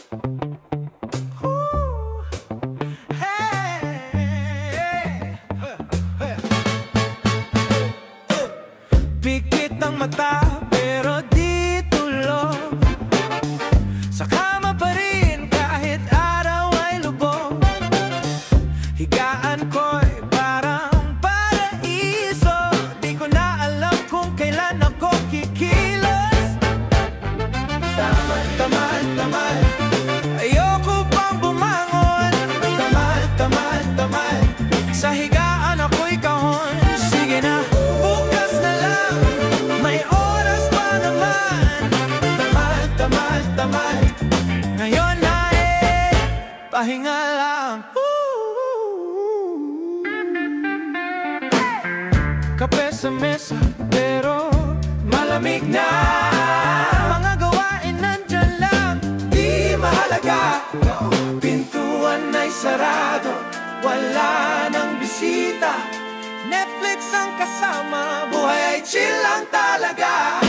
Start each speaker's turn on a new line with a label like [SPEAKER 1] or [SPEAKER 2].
[SPEAKER 1] Pikit ng mata pero di tulog, sa kama pa rin kahit araw ay lubog. Higaan ko'y parang paraiso, di ko na alam kung kailan ako kikilos. Tamad, tamad, tamad, ayoko pang bumangon. Tamad, tamad, tamad, sa higaan ako'y kahon. Sige na, bukas na lang, may oras pa naman. Tamad, tamad, tamad, ngayon na pahinga lang. Kape sa mesa pero malamig na. Mga gawain nandyan lang, di mahalaga. Pintuan ay sarado, wala nang bisita. Netflix ang kasama, buhay ay chill lang talaga.